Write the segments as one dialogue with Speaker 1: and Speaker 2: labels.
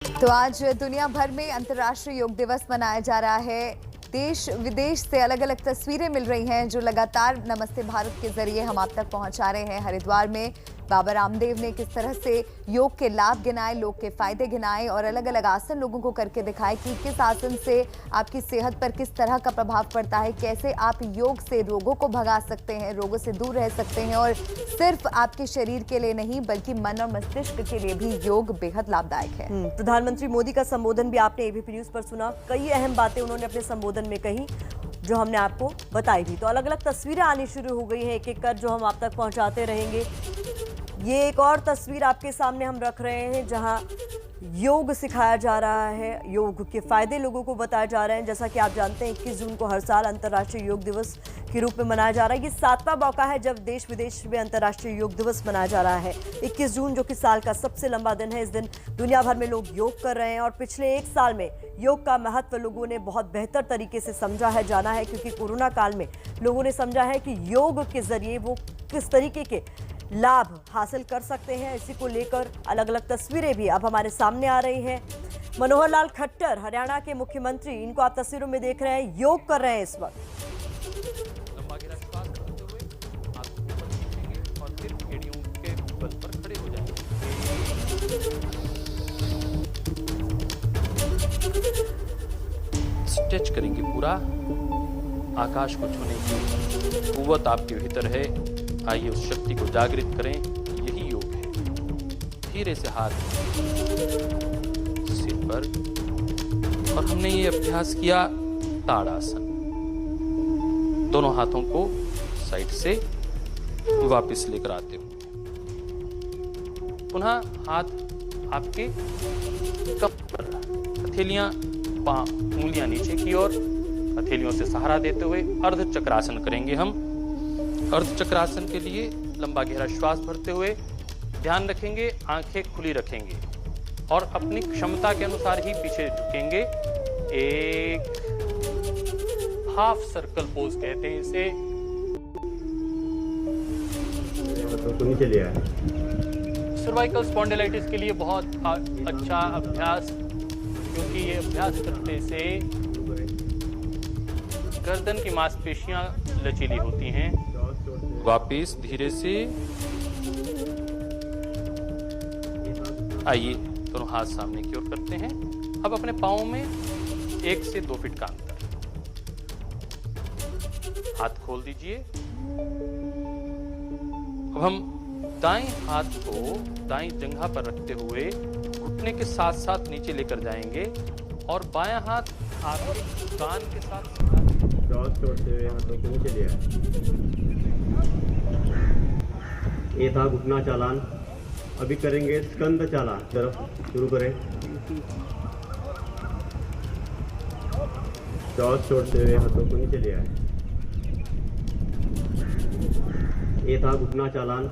Speaker 1: तो आज दुनिया भर में अंतर्राष्ट्रीय योग दिवस मनाया जा रहा है। देश विदेश से अलग अलग तस्वीरें मिल रही हैं जो लगातार नमस्ते भारत के जरिए हम आप तक पहुंचा रहे हैं। हरिद्वार में बाबा रामदेव ने किस तरह से योग के लाभ गिनाए, योग के फायदे गिनाए और अलग अलग आसन लोगों को करके दिखाए कि किस आसन से आपकी सेहत पर किस तरह का प्रभाव पड़ता है, कैसे आप योग से रोगों को भगा सकते हैं, रोगों से दूर रह सकते हैं। और सिर्फ आपके शरीर के लिए नहीं बल्कि मन और मस्तिष्क के लिए भी योग बेहद लाभदायक है।
Speaker 2: प्रधानमंत्री मोदी का संबोधन भी आपने एबीपी न्यूज पर सुना। कई अहम बातें उन्होंने अपने संबोधन में कही जो हमने आपको बताई थी। तो अलग अलग तस्वीरें आनी शुरू हो गई हैं एक एक कर, जो हम आप तक पहुंचाते रहेंगे। ये एक और तस्वीर आपके सामने हम रख रहे हैं जहां योग सिखाया जा रहा है, योग के फायदे लोगों को बताया जा रहे हैं। जैसा कि आप जानते हैं 21 जून को हर साल अंतर्राष्ट्रीय योग दिवस के रूप में मनाया जा रहा है। ये 7वां मौका है जब देश विदेश में अंतर्राष्ट्रीय योग दिवस मनाया जा रहा है। 21 जून जो कि साल का सबसे लंबा दिन है, इस दिन दुनिया भर में लोग योग कर रहे हैं और पिछले एक साल में योग का महत्व लोगों ने बहुत बेहतर तरीके से समझा है, जाना है। क्योंकि कोरोना काल में लोगों ने समझा है कि योग के जरिए वो किस तरीके के लाभ हासिल कर सकते हैं। इसी को लेकर अलग अलग तस्वीरें भी अब हमारे सामने आ रही हैं। मनोहर लाल खट्टर हरियाणा के मुख्यमंत्री, इनको आप तस्वीरों में देख रहे हैं, योग कर रहे हैं इस वक्त।
Speaker 3: स्ट्रेच करेंगे, पूरा आकाश को छूने की कुव्वत आपके भीतर है। आइए उस शक्ति को जागृत करें, यही योग है। धीरे से हाथ सिर पर, और हमने ये अभ्यास किया ताड़ासन। दोनों हाथों को साइड से वापस लेकर आते हुए, पुनः हाथ आपके कप पर, हथेलियां उंगलियां नीचे की ओर, हथेलियों से सहारा देते हुए अर्ध चक्रासन करेंगे हम। अर्ध चक्रासन के लिए लंबा गहरा श्वास भरते हुए ध्यान रखेंगे, आंखें खुली रखेंगे और अपनी क्षमता के अनुसार ही पीछे झुकेंगे। एक हाफ सर्कल पोज कहते हैं इसे। सर्वाइकल स्पॉन्डिलाइटिस के लिए बहुत अच्छा अभ्यास, क्योंकि ये अभ्यास करने से गर्दन की मांसपेशियां लचीली होती हैं। वापिस धीरे से आइए, दोनों हाथ सामने की ओर करते हैं। अब अपने पांवों में 1 से 2 फीट का अंतर, हाथ खोल दीजिए। अब हम दाएं हाथ को दाएं जंघा पर रखते हुए घुटने के साथ साथ नीचे लेकर जाएंगे और बायां हाथ आपके कान के साथ
Speaker 4: छोड़ते हुए हाथों को नीचे लिया। ये था घुटना चालान। अभी करेंगे स्कंद चालान। तरफ शुरू करें। चौथ छोड़ते हुए हाथों को नीचे लिया। ये था घुटना चालान।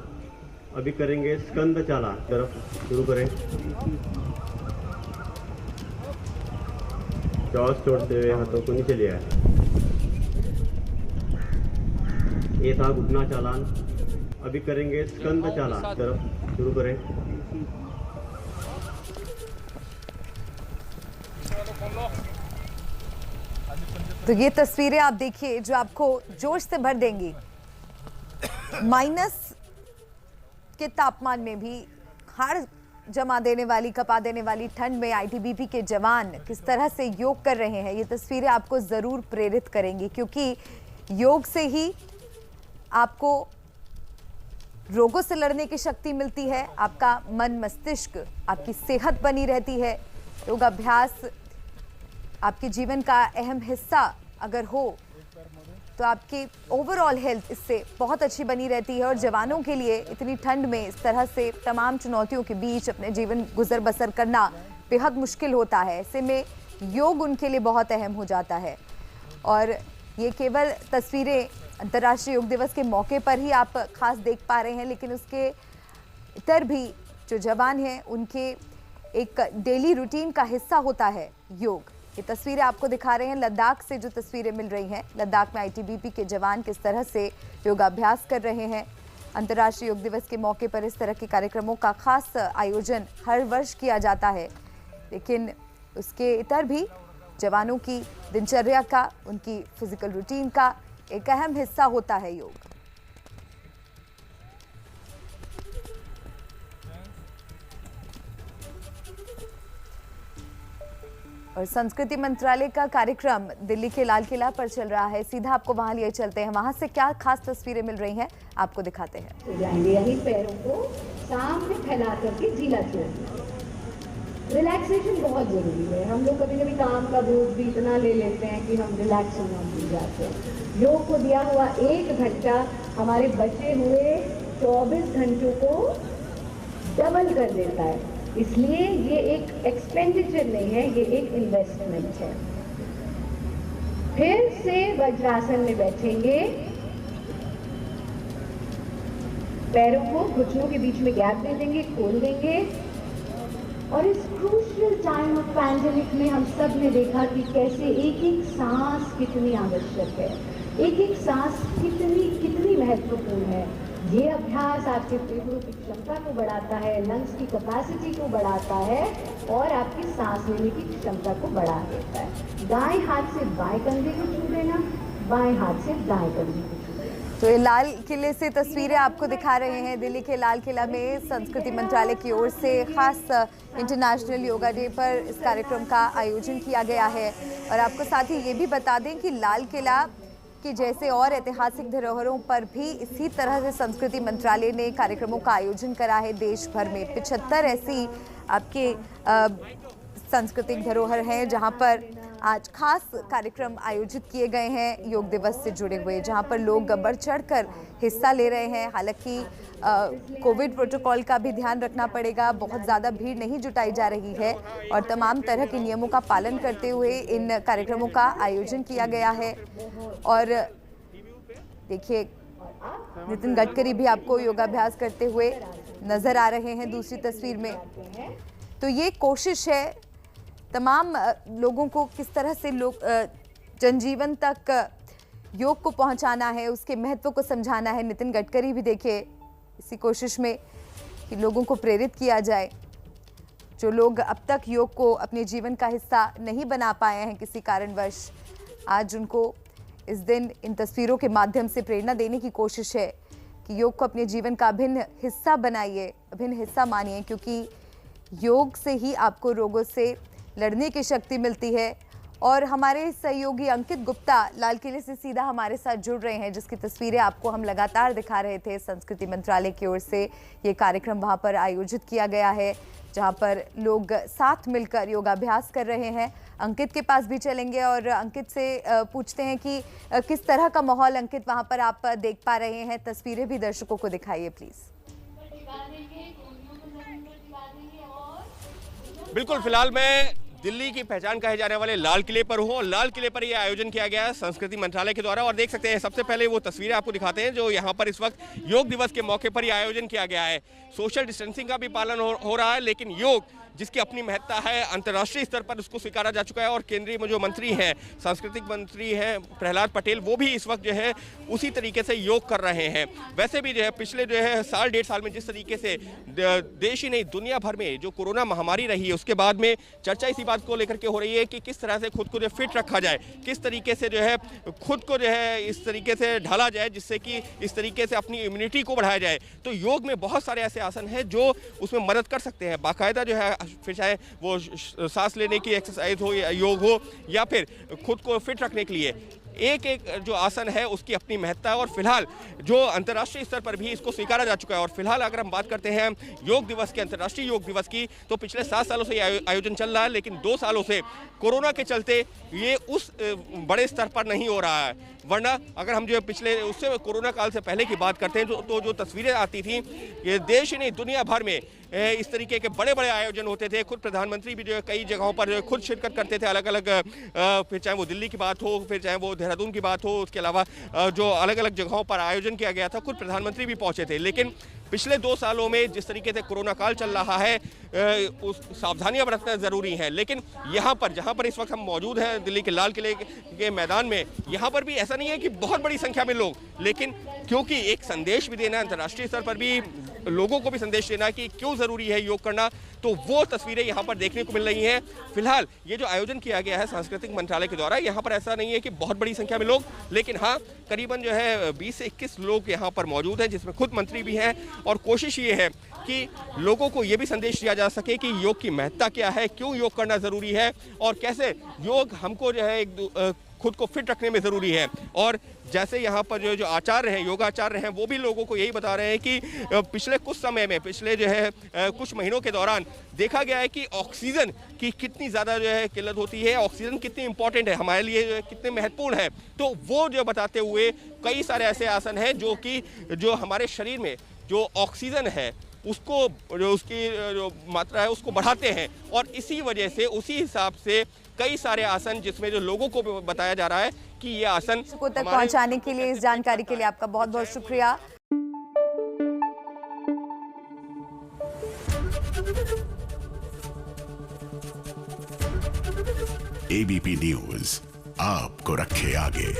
Speaker 4: अभी करेंगे स्कंद चालान। तरफ शुरू करें। चौथ छोड़ते हुए हाथों को नीचे लिया। ये था घुटना चालान। अभी करेंगे स्कंद चालान। तरफ शुरू करें।
Speaker 1: तो ये तस्वीरें आप देखिए जो आपको जोश से भर देंगी। माइनस के तापमान में भी हाड़ जमा देने वाली, कपा देने वाली ठंड में आईटीबीपी के जवान किस तरह से योग कर रहे हैं, ये तस्वीरें आपको जरूर प्रेरित करेंगी। क्योंकि योग से ही आपको रोगों से लड़ने की शक्ति मिलती है, आपका मन मस्तिष्क, आपकी सेहत बनी रहती है। योगाभ्यास आपके जीवन का अहम हिस्सा अगर हो तो आपकी ओवरऑल हेल्थ इससे बहुत अच्छी बनी रहती है। और जवानों के लिए इतनी ठंड में इस तरह से तमाम चुनौतियों के बीच अपने जीवन गुजर बसर करना बेहद मुश्किल होता है। ऐसे में योग उनके लिए बहुत अहम हो जाता है। और ये केवल तस्वीरें अंतर्राष्ट्रीय योग दिवस के मौके पर ही आप खास देख पा रहे हैं, लेकिन उसके इतर भी जो जवान हैं उनके एक डेली रूटीन का हिस्सा होता है योग। ये तस्वीरें आपको दिखा रहे हैं लद्दाख से जो तस्वीरें मिल रही हैं। लद्दाख में आईटीबीपी के जवान किस तरह से योगाभ्यास कर रहे हैं। अंतर्राष्ट्रीय योग दिवस के मौके पर इस तरह के कार्यक्रमों का खास आयोजन हर वर्ष किया जाता है। लेकिन उसके इतर भी जवानों की दिनचर्या का, उनकी फिजिकल रूटीन का एक अहम हिस्सा होता है योग। और संस्कृति मंत्रालय का कार्यक्रम दिल्ली के लाल किला पर चल रहा है। सीधा आपको वहां लिए चलते हैं, वहां से क्या खास तस्वीरें मिल रही हैं आपको दिखाते हैं।
Speaker 5: जाएंगे यही पैरों को सामने फैला करके ढीला छोड़ना। रिलैक्सेशन बहुत जरूरी है। हम लोग कभी कभी काम का बोझ भी इतना ले लेते हैं कि हम रिलैक्स होना भूल जाते हैं। योग को दिया हुआ 1 घंटा हमारे बचे हुए 24 घंटों को डबल कर देता है। इसलिए ये एक एक्सपेंडिचर नहीं है, ये एक इन्वेस्टमेंट है। फिर से वज्रासन में बैठेंगे, पैरों को घुटनों के बीच में गैप दे देंगे, खोल देंगे। और इस क्रूशियल टाइम ऑफ पैंडेमिक में हम सब ने देखा कि कैसे एक एक सांस कितनी आवश्यक है, एक एक सांस कितनी महत्वपूर्ण है। ये अभ्यास आपके फेफड़ों की क्षमता को बढ़ाता है, लंग्स की कैपेसिटी को बढ़ाता है और आपकी सांस लेने की क्षमता को बढ़ा देता है। दाएं हाथ से बाएं कंधे को छू देना, बाएं हाथ से दाएं कंधे को छू देना।
Speaker 1: तो ये लाल किले से तस्वीरें आपको दिखा रहे हैं। दिल्ली के लाल किला में संस्कृति मंत्रालय की ओर से खास इंटरनेशनल योगा डे पर इस कार्यक्रम का आयोजन किया गया है। और आपको साथ ही ये भी बता दें कि लाल किला कि जैसे और ऐतिहासिक धरोहरों पर भी इसी तरह से संस्कृति मंत्रालय ने कार्यक्रमों का आयोजन करा है। देश भर में 75 ऐसी आपके सांस्कृतिक धरोहर हैं जहां पर आज खास कार्यक्रम आयोजित किए गए हैं योग दिवस से जुड़े हुए, जहां पर लोग बढ़ चढ़कर हिस्सा ले रहे हैं। हालांकि कोविड प्रोटोकॉल का भी ध्यान रखना पड़ेगा, बहुत ज़्यादा भीड़ नहीं जुटाई जा रही है और तमाम तरह के नियमों का पालन करते हुए इन कार्यक्रमों का आयोजन किया गया है। और देखिए नितिन गडकरी भी आपको योगाभ्यास करते हुए नजर आ रहे हैं दूसरी तस्वीर में। तो ये कोशिश है तमाम लोगों को किस तरह से लोग जनजीवन तक योग को पहुंचाना है, उसके महत्व को समझाना है। नितिन गडकरी भी देखिए इसी कोशिश में कि लोगों को प्रेरित किया जाए। जो लोग अब तक योग को अपने जीवन का हिस्सा नहीं बना पाए हैं किसी कारणवश, आज उनको इस दिन इन तस्वीरों के माध्यम से प्रेरणा देने की कोशिश है कि योग को अपने जीवन का अभिन्न हिस्सा बनाइए, अभिन्न हिस्सा मानिए, क्योंकि योग से ही आपको रोगों से लड़ने की शक्ति मिलती है। और हमारे सहयोगी अंकित गुप्ता लाल किले से सीधा हमारे साथ जुड़ रहे हैं, जिसकी तस्वीरें आपको हम लगातार दिखा रहे थे। संस्कृति मंत्रालय की ओर से ये कार्यक्रम वहां पर आयोजित किया गया है, जहां पर लोग साथ मिलकर योगाभ्यास कर रहे हैं। अंकित के पास भी चलेंगे और अंकित से पूछते हैं कि किस तरह का माहौल अंकित वहां पर आप देख पा रहे हैं। तस्वीरें भी दर्शकों को दिखाइए प्लीज।
Speaker 6: बिल्कुल, फिलहाल मैं दिल्ली की पहचान कहे जाने वाले लाल किले पर हूँ और लाल किले पर यह आयोजन किया गया है संस्कृति मंत्रालय के द्वारा। और देख सकते हैं, सबसे पहले वो तस्वीरें आपको दिखाते हैं जो यहाँ पर इस वक्त योग दिवस के मौके पर यह आयोजन किया गया है। सोशल डिस्टेंसिंग का भी पालन हो रहा है, लेकिन योग जिसकी अपनी महत्ता है, अंतर्राष्ट्रीय स्तर पर उसको स्वीकारा जा चुका है। और केंद्रीय जो मंत्री हैं, सांस्कृतिक मंत्री हैं प्रहलाद पटेल, वो भी इस वक्त जो है उसी तरीके से योग कर रहे हैं। वैसे भी जो है पिछले जो है साल 1.5 साल में जिस तरीके से देश ही नहीं दुनिया भर में जो कोरोना महामारी रही है, उसके बाद में चर्चा इसी बात को लेकर के हो रही है कि किस तरह से खुद को जो फिट रखा जाए, किस तरीके से जो है खुद को जो है इस तरीके से ढाला जाए जिससे कि इस तरीके से अपनी इम्यूनिटी को बढ़ाया जाए। तो योग में बहुत सारे ऐसे आसन हैं जो उसमें मदद कर सकते हैं। बाकायदा जो है फिर चाहे वो सांस लेने की एक्सरसाइज हो या योग हो या फिर खुद को फिट रखने के लिए एक एक जो आसन है उसकी अपनी महत्ता है। और फिलहाल जो अंतर्राष्ट्रीय स्तर पर भी इसको स्वीकारा जा चुका है। और फिलहाल अगर हम बात करते हैं योग दिवस के, अंतर्राष्ट्रीय योग दिवस की, तो पिछले 7 सालों से ये आयोजन चल रहा है, लेकिन 2 सालों से कोरोना के चलते ये उस बड़े स्तर पर नहीं हो रहा है। वरना अगर हम जो पिछले उससे कोरोना काल से पहले की बात करते हैं तो जो तस्वीरें आती थी, ये देश ही नहीं दुनिया भर में इस तरीके के बड़े बड़े आयोजन होते थे। खुद प्रधानमंत्री भी जो है कई जगहों पर खुद शिरकत करते थे, अलग अलग, फिर चाहे वो दिल्ली की बात हो, फिर चाहे वो देहरादून की बात हो, उसके अलावा जो अलग अलग जगहों पर आयोजन किया गया था, खुद प्रधानमंत्री भी पहुंचे थे। लेकिन पिछले 2 सालों में जिस तरीके से कोरोना काल चल रहा है, उस सावधानियां बरतना ज़रूरी है। लेकिन यहाँ पर जहाँ पर इस वक्त हम मौजूद हैं दिल्ली के लाल किले के मैदान में, यहाँ पर भी ऐसा नहीं है कि बहुत बड़ी संख्या में लोग, लेकिन क्योंकि एक संदेश भी देना, अंतर्राष्ट्रीय स्तर पर भी लोगों को भी संदेश देना कि क्यों ज़रूरी है योग करना, तो वो तस्वीरें यहाँ पर देखने को मिल रही हैं। फिलहाल ये जो आयोजन किया गया है सांस्कृतिक मंत्रालय के द्वारा, यहाँ पर ऐसा नहीं है कि बहुत बड़ी संख्या में लोग, लेकिन हाँ करीबन जो है 20 से 21 लोग यहाँ पर मौजूद हैं, जिसमें खुद मंत्री भी हैं। और कोशिश ये है कि लोगों को ये भी संदेश दिया जा सके कि योग की महत्ता क्या है, क्यों योग करना ज़रूरी है और कैसे योग हमको जो है खुद को फिट रखने में ज़रूरी है। और जैसे यहाँ पर जो आचार्य हैं, योगाचार्य हैं, वो भी लोगों को यही बता रहे हैं कि पिछले कुछ समय में, पिछले जो है कुछ महीनों के दौरान देखा गया है कि ऑक्सीजन की कितनी ज़्यादा जो है किल्लत होती है, ऑक्सीजन कितनी इंपॉर्टेंट है हमारे लिए, कितने महत्वपूर्ण है। तो वो जो बताते हुए कई सारे ऐसे आसन हैं जो हमारे शरीर में जो ऑक्सीजन है उसको, जो उसकी जो मात्रा है उसको बढ़ाते हैं। और इसी वजह से, उसी हिसाब से कई सारे आसन जिसमें जो लोगों को बताया जा रहा है कि ये आसन
Speaker 1: को तक पहुंचाने के लिए, इस जानकारी के लिए आपका बहुत बहुत शुक्रिया।
Speaker 7: एबीपी न्यूज आपको रखे आगे।